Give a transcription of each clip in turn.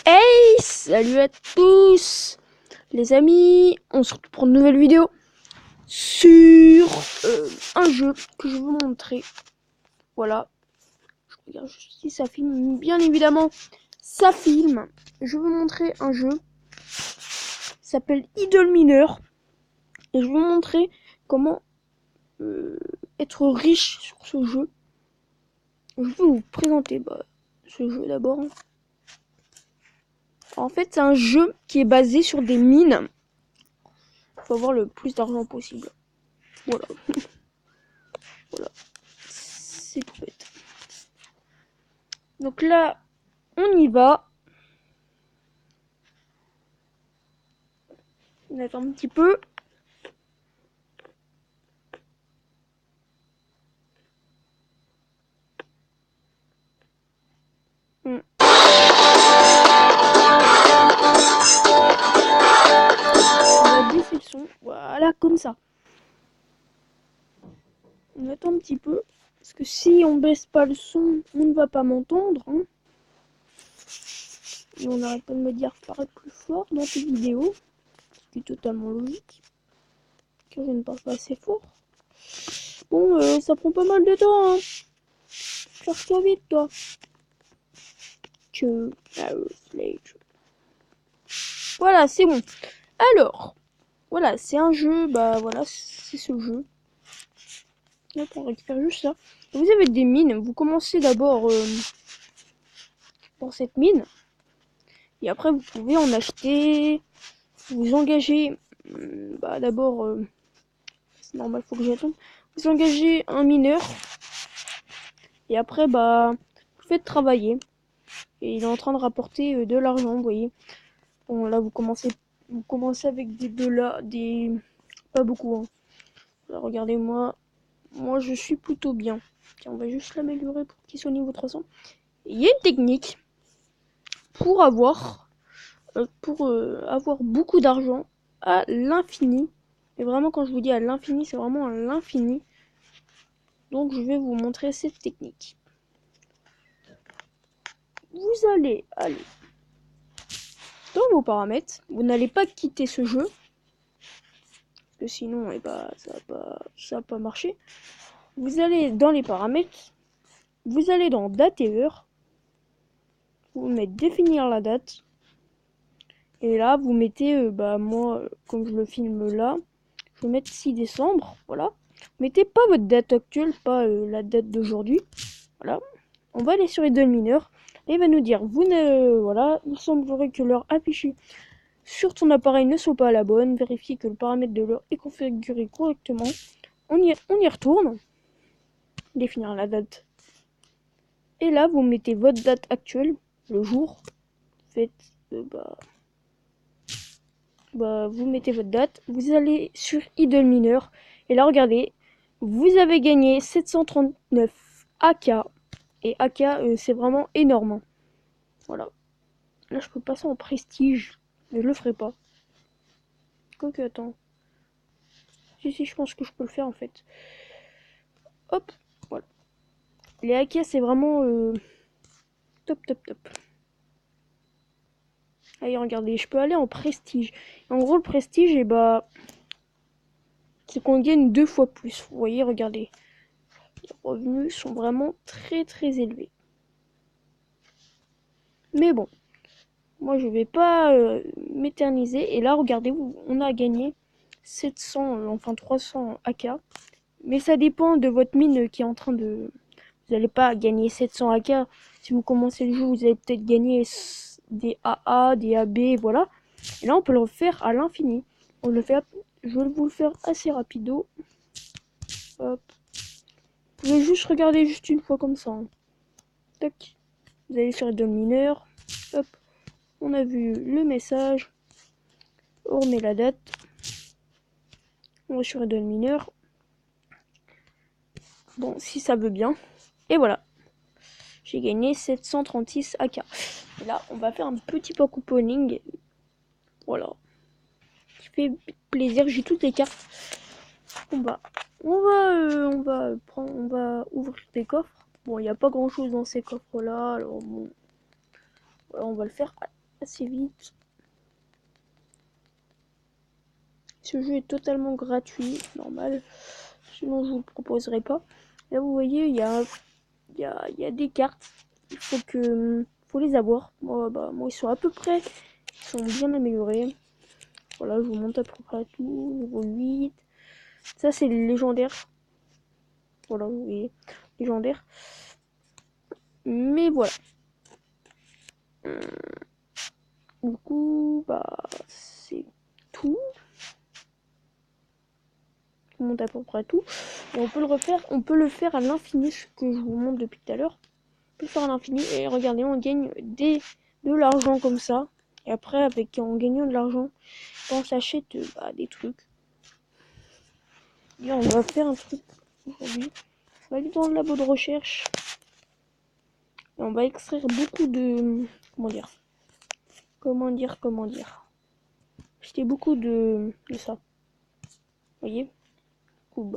Hey, salut à tous les amis, on se retrouve pour une nouvelle vidéo sur un jeu que je vais vous montrer. Voilà, je regarde juste si ça filme, bien évidemment, ça filme. Je vais vous montrer un jeu, il s'appelle Idle Miner, et je vais vous montrer comment être riche sur ce jeu. Je vais vous présenter ce jeu d'abord. En fait, c'est un jeu qui est basé sur des mines. Il faut avoir le plus d'argent possible. Voilà. Voilà. C'est tout bête. Donc là, on y va. On attend un petit peu. On va baisser le son. Voilà, comme ça. On attend un petit peu. Parce que si on baisse pas le son, on ne va pas m'entendre. Hein. Et on n'arrête pas de me dire parle plus fort dans tes vidéos. Ce qui est totalement logique. Car je ne parle pas assez fort. Bon, ça prend pas mal de temps. Hein. Cherche-toi vite, toi. Voilà, c'est bon. Alors, voilà, c'est un jeu. Bah voilà, c'est ce jeu. Là, on récupère juste ça. Vous avez des mines. Vous commencez d'abord dans cette mine. Et après, vous pouvez en acheter. Vous engagez. D'abord, c'est normal, faut que j'attende. Vous engagez un mineur. Et après, vous faites travailler. Et il est en train de rapporter de l'argent, vous voyez. Bon, là, vous commencez avec des $, des. Pas beaucoup, hein. Là, regardez-moi. Moi, je suis plutôt bien. Tiens, on va juste l'améliorer pour qu'il soit au niveau 300. Il y a une technique pour avoir beaucoup d'argent à l'infini. Et vraiment, quand je vous dis à l'infini, c'est vraiment à l'infini. Donc, je vais vous montrer cette technique. Vous allez aller dans vos paramètres. Vous n'allez pas quitter ce jeu. Parce que sinon, ça va pas marcher. Vous allez dans les paramètres. Vous allez dans date et heure. Vous mettez définir la date. Et là, vous mettez, moi, comme je le filme là, je vais mettre 6 décembre, voilà. Mettez pas votre date actuelle, pas la date d'aujourd'hui. Voilà. On va aller sur Idle Miner. Et il va nous dire, voilà, il semblerait que l'heure affichée sur ton appareil ne soit pas la bonne. Vérifiez que le paramètre de l'heure est configuré correctement. On y retourne. Définir la date. Et là, vous mettez votre date actuelle, le jour. Faites, vous mettez votre date, vous allez sur Idle Miner, et là regardez, vous avez gagné 739 AK, et AK c'est vraiment énorme. Voilà. Là je peux passer en prestige, mais je le ferai pas. Quoique attends. Si je pense que je peux le faire en fait. Hop, voilà. Les AK c'est vraiment top. Allez regardez, je peux aller en prestige. En gros le prestige c'est qu'on gagne 2 fois plus. Vous voyez, regardez. Les revenus sont vraiment très élevés. Mais bon, moi je vais pas m'éterniser. Et là, regardez-vous, on a gagné 700, enfin 300 AK. Mais ça dépend de votre mine qui est en train de... Vous n'allez pas gagner 700 AK. Si vous commencez le jeu, vous allez peut-être gagner des AA, des AB, voilà. Et là, on peut le refaire à l'infini. Je vais vous le faire assez rapido. Hop. Vous pouvez juste regarder juste une fois comme ça. Hein. Tac. Vous allez sur Idle Miner. Hop. On a vu le message. On remet la date. On va sur Idle Miner. Bon, si ça veut bien. Et voilà. J'ai gagné 736 AK. Et là, on va faire un petit peu couponing. Voilà. Qui fait plaisir. J'ai toutes les cartes. On va ouvrir des coffres. Bon, il n'y a pas grand chose dans ces coffres là. Alors bon. Voilà, on va le faire assez vite. Ce jeu est totalement gratuit, normal. Sinon, je vous le proposerai pas. Là, vous voyez, il y a des cartes. Il faut les avoir. Moi, ils sont à peu près, ils sont bien améliorés. Voilà, je vous montre à peu près tout. Niveau 8. Ça, c'est le légendaire. Voilà, vous voyez, légendaire. Mais voilà. Du coup, c'est tout. Je vous montre à peu près tout. Et on peut le refaire, on peut le faire à l'infini, ce que je vous montre depuis tout à l'heure. On peut le faire à l'infini. Et regardez, on gagne de l'argent comme ça. Et après, en gagnant de l'argent, on s'achète des trucs. Et on va faire un truc aujourd'hui. On va aller dans le labo de recherche. Et on va extraire beaucoup de... Comment dire. C'était beaucoup de ça. Vous voyez? Du coup,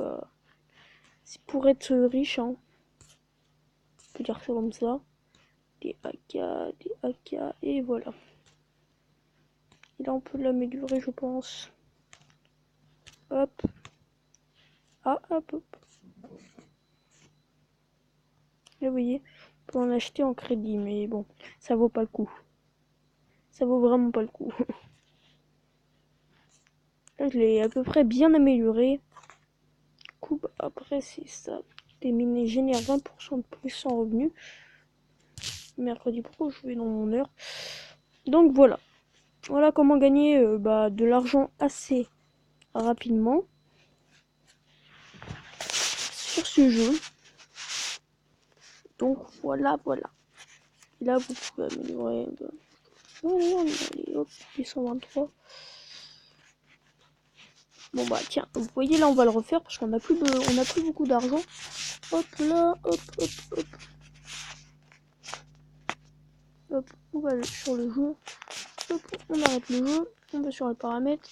c'est pour être riche, hein. On peut dire ça comme ça. Des AK, et voilà. Et là, on peut l'améliorer, je pense. Hop. Ah, hop. Là, vous voyez, on peut en acheter en crédit, mais bon, ça vaut pas le coup. Ça vaut vraiment pas le coup. Là, je l'ai à peu près bien amélioré. Du coup, après, c'est ça. Des mines génèrent 20% de plus en revenus. Mercredi pro, je vais dans mon heure. Donc voilà. Voilà comment gagner de l'argent assez rapidement sur ce jeu. Donc voilà. Et là, vous pouvez améliorer. Allez, hop, 123. Bon tiens, vous voyez là, on va le refaire parce qu'on n'a plus beaucoup d'argent. Hop là, hop. Hop, on va sur le jeu. Hop, on arrête le jeu. On va sur les paramètres.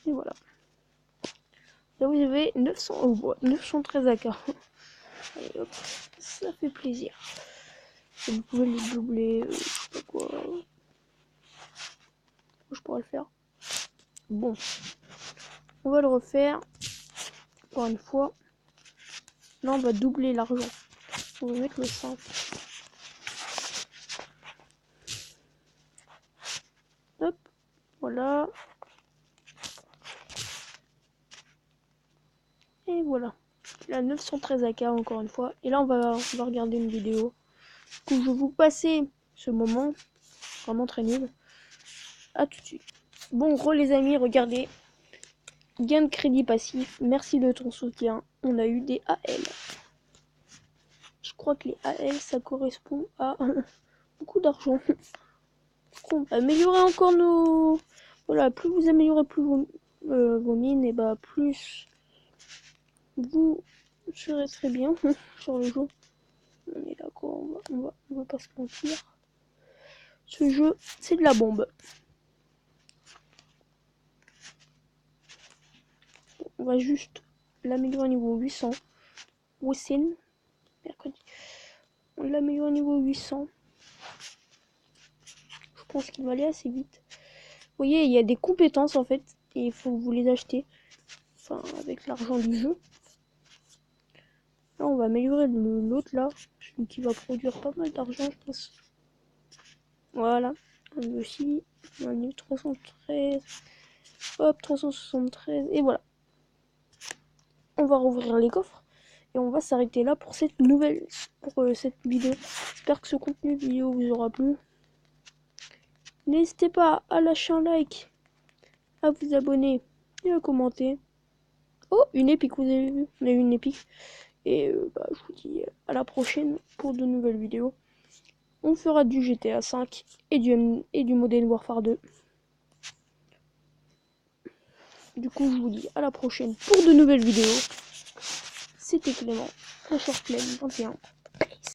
Et voilà. Là vous avez 913 AK. Allez hop, ça fait plaisir. Et vous pouvez les doubler, je sais pas quoi. Je pourrais le faire. Bon, on va le refaire. Encore une fois. Là on va doubler l'argent. On va mettre le 5. Hop, voilà. Et voilà. Là 913 AK encore une fois. Et là on va regarder une vidéo. Que je vais vous passer ce moment. Vraiment très nul. A tout de suite. Bon gros les amis, regardez. Gain de crédit passif. Merci de ton soutien. On a eu des AL. Je crois que les AL ça correspond à beaucoup d'argent. On va améliorer encore nos... Voilà, plus vous améliorez plus vos mines, et plus vous serez très bien sur le jeu. On est d'accord, on va pas se mentir. Ce jeu, c'est de la bombe. On va juste l'améliorer au niveau 800. Wessin, mercredi. On l'améliore au niveau 800. Je pense qu'il va aller assez vite. Vous voyez, il y a des compétences en fait. Et il faut que vous les achetez. Enfin, avec l'argent du jeu. Là, on va améliorer l'autre là. Celui qui va produire pas mal d'argent, je pense. Voilà. Lui aussi. On a mis 313. Hop, 373. Et voilà. On va rouvrir les coffres. Et on va s'arrêter là pour cette cette vidéo. J'espère que ce contenu vidéo vous aura plu. N'hésitez pas à lâcher un like, à vous abonner et à commenter. Oh, une épique, vous avez vu? On a eu une épique. Et je vous dis à la prochaine pour de nouvelles vidéos. On fera du GTA 5 et du Modern Warfare 2. Du coup, je vous dis à la prochaine pour de nouvelles vidéos. C'était Clément, Clem 21.